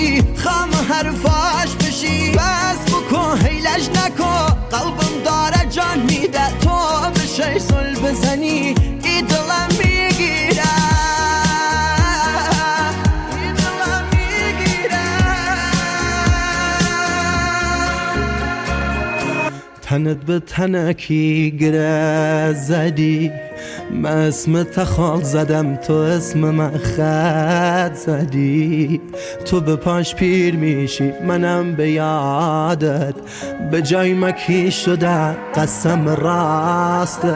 بشی خام حرفاش بشی بس بکن هیلش نکن قلبم داره جان میده تو بشی زل بزنی ای دلم میگیره تنت به تنکی گره زدی من اسم خال زدم تو اسم من خط زدی تو به پاش پیر میشی منم به یادت به جای مکی شده قسم راسته